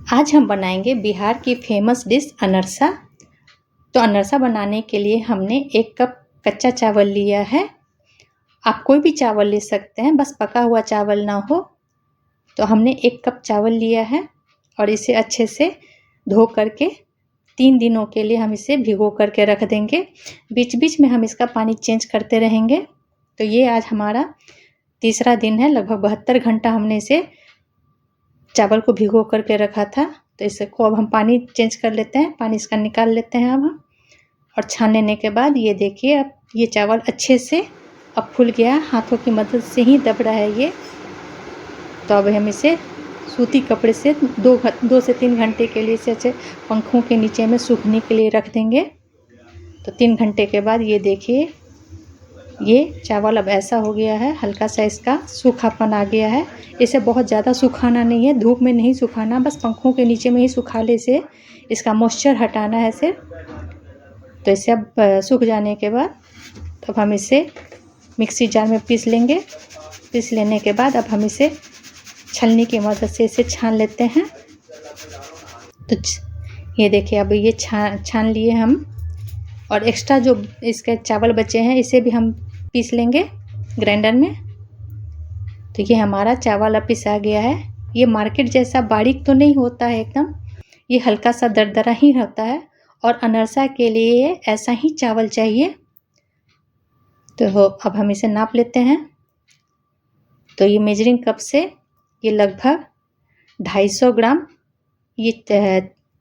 आज हम बनाएंगे बिहार की फेमस डिश अनरसा। तो अनरसा बनाने के लिए हमने 1 कप कच्चा चावल लिया है। आप कोई भी चावल ले सकते हैं, बस पका हुआ चावल ना हो। तो हमने 1 कप चावल लिया है और इसे अच्छे से धो करके 3 दिनों के लिए हम इसे भिगो करके रख देंगे। बीच बीच में हम इसका पानी चेंज करते रहेंगे। तो ये आज हमारा तीसरा दिन है। लगभग 72 घंटा हमने इसे चावल को भिगो करके रखा था। तो इसको अब हम पानी चेंज कर लेते हैं, पानी इसका निकाल लेते हैं अब हम। और छान लेने के बाद ये देखिए, अब ये चावल अच्छे से अब फूल गया, हाथों की मदद से ही दब रहा है ये। तो अब हम इसे सूती कपड़े से 2 से 3 घंटे के लिए इसे अच्छे पंखों के नीचे में सूखने के लिए रख देंगे। तो 3 घंटे के बाद ये देखिए, ये चावल अब ऐसा हो गया है, हल्का सा इसका सूखापन आ गया है। इसे बहुत ज़्यादा सुखाना नहीं है, धूप में नहीं सुखाना, बस पंखों के नीचे में ही सुखा ले से इसका मॉइस्चर हटाना है सिर्फ। तो इसे अब सूख जाने के बाद अब हम इसे मिक्सी जार में पीस लेंगे। पीस लेने के बाद अब हम इसे छलनी की मदद से इसे छान लेते हैं। तो ये देखिए, अब ये छान लिए हम। और एक्स्ट्रा जो इसके चावल बचे हैं इसे भी हम पीस लेंगे ग्राइंडर में। तो ये हमारा चावल अब पिसा गया है। ये मार्केट जैसा बारीक तो नहीं होता है एकदम, ये हल्का सा दरदरा ही रहता है। और अनरसा के लिए ऐसा ही चावल चाहिए। तो अब हम इसे नाप लेते हैं। तो ये मेजरिंग कप से ये लगभग 250 ग्राम ये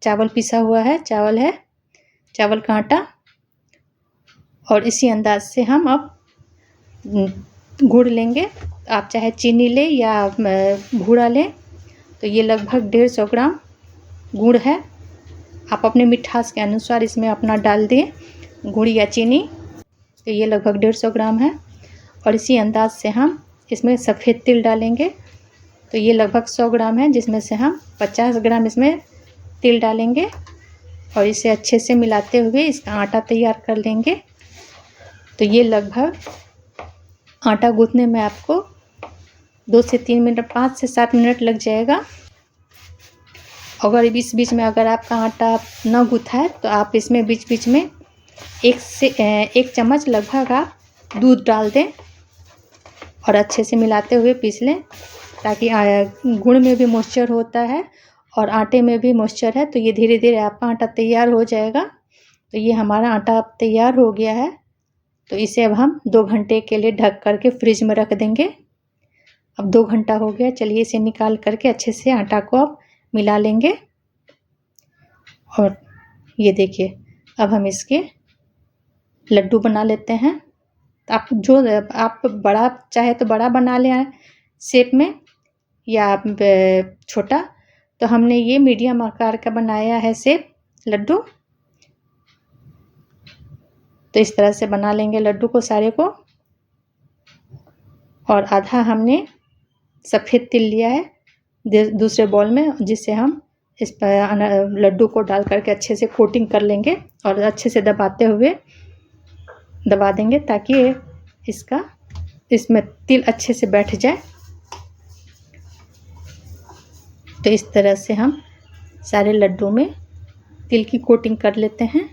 चावल पिसा हुआ है, चावल है, चावल का आटा। और इसी अंदाज से हम अब गुड़ लेंगे। आप चाहे चीनी ले या भूरा लें। तो ये लगभग 150 ग्राम गुड़ है। आप अपने मिठास के अनुसार इसमें अपना डाल दें, गुड़ या चीनी। तो ये लगभग 150 ग्राम है। और इसी अंदाज से हम इसमें सफ़ेद तिल डालेंगे। तो ये लगभग 100 ग्राम है, जिसमें से हम 50 ग्राम इसमें तिल डालेंगे। और इसे अच्छे से मिलाते हुए इसका आटा तैयार कर लेंगे। तो ये लगभग आटा गूँथने में आपको 2 से 3 मिनट, 5 से 7 मिनट लग जाएगा। अगर इस बीच में अगर आपका आटा ना गूँथा है तो आप इसमें बीच बीच में 1 चम्मच लगभग आप दूध डाल दें और अच्छे से मिलाते हुए पीस लें, ताकि गुड़ में भी मॉइस्चर होता है और आटे में भी मॉइस्चर है। तो ये धीरे धीरे आपका आटा तैयार हो जाएगा। तो ये हमारा आटा अब तैयार हो गया है। तो इसे अब हम 2 घंटे के लिए ढक करके फ्रिज में रख देंगे। अब 2 घंटा हो गया, चलिए इसे निकाल करके अच्छे से आटा को अब मिला लेंगे। और ये देखिए, अब हम इसके लड्डू बना लेते हैं। आप बड़ा चाहे तो बड़ा बना लें शेप में, या आप छोटा। तो हमने ये मीडियम आकार का बनाया है शेप लड्डू। तो इस तरह से बना लेंगे लड्डू को सारे को। और आधा हमने सफ़ेद तिल लिया है दूसरे बॉल में, जिससे हम इस पर लड्डू को डाल करके अच्छे से कोटिंग कर लेंगे और अच्छे से दबा देंगे, ताकि इसमें तिल अच्छे से बैठ जाए। तो इस तरह से हम सारे लड्डू में तिल की कोटिंग कर लेते हैं।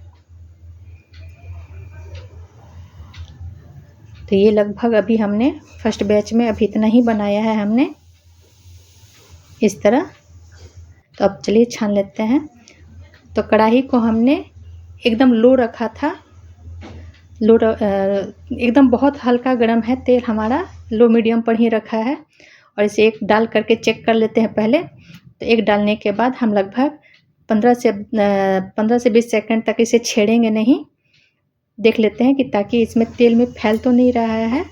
तो ये लगभग अभी हमने फर्स्ट बैच में अभी इतना ही बनाया है हमने, इस तरह। तो अब चलिए छान लेते हैं। तो कढ़ाई को हमने एकदम लो रखा था, एकदम बहुत हल्का गर्म है तेल हमारा, लो मीडियम पर ही रखा है। और इसे एक डाल करके चेक कर लेते हैं पहले। तो एक डालने के बाद हम लगभग 15 से 20 सेकंड तक इसे छेड़ेंगे नहीं, देख लेते हैं कि ताकि इसमें तेल में फैल तो नहीं रहा है।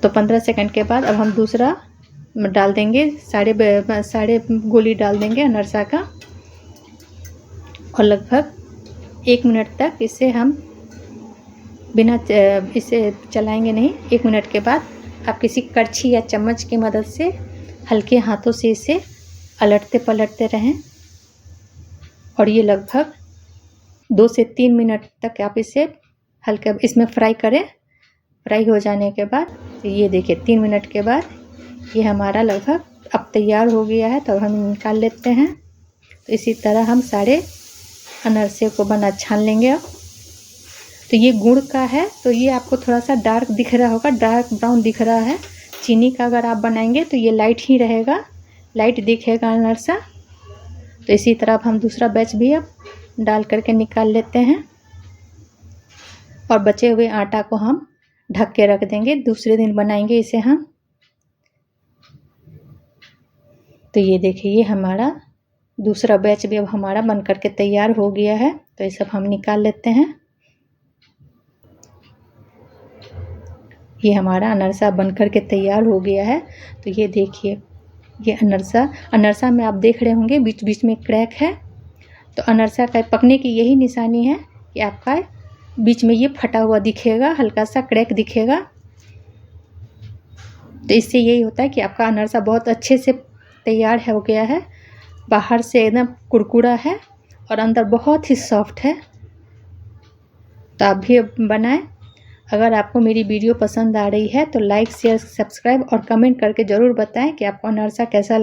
तो 15 सेकंड के बाद अब हम दूसरा डाल देंगे, साढ़े गोली डाल देंगे अनरसा का। और लगभग 1 मिनट तक इसे हम बिना इसे चलाएंगे नहीं। 1 मिनट के बाद आप किसी करछी या चम्मच की मदद से हल्के हाथों से इसे अलटते पलटते रहें। और ये लगभग 2 से 3 मिनट तक आप इसे हल्का इसमें फ्राई करें। फ्राई हो जाने के बाद ये देखिए 3 मिनट के बाद ये हमारा लगभग अब तैयार हो गया है, तो हम निकाल लेते हैं। तो इसी तरह हम सारे अनरसे को छान लेंगे। अब तो ये गुड़ का है, तो ये आपको थोड़ा सा डार्क दिख रहा होगा, डार्क ब्राउन दिख रहा है। चीनी का अगर आप बनाएंगे तो ये लाइट ही रहेगा, लाइट दिखेगा अनरसा। तो इसी तरह अब हम दूसरा बैच भी अब डाल करके निकाल लेते हैं और बचे हुए आटा को हम ढक के रख देंगे, दूसरे दिन बनाएंगे इसे हम। तो ये देखिए, ये हमारा दूसरा बैच भी अब हमारा बन करके तैयार हो गया है। तो ये सब हम निकाल लेते हैं। ये हमारा अनरसा बन करके तैयार हो गया है। तो ये देखिए, ये अनरसा में आप देख रहे होंगे बीच बीच में क्रैक है। तो अनरसा का पकने की यही निशानी है कि आपका बीच में ये फटा हुआ दिखेगा, हल्का सा क्रैक दिखेगा। तो इससे यही होता है कि आपका अनरसा बहुत अच्छे से तैयार हो गया है। बाहर से एकदम कुरकुरा है और अंदर बहुत ही सॉफ्ट है। तो आप भी बनाएं। अगर आपको मेरी वीडियो पसंद आ रही है तो लाइक, शेयर, सब्सक्राइब और कमेंट करके ज़रूर बताएं कि आपको अनरसा कैसा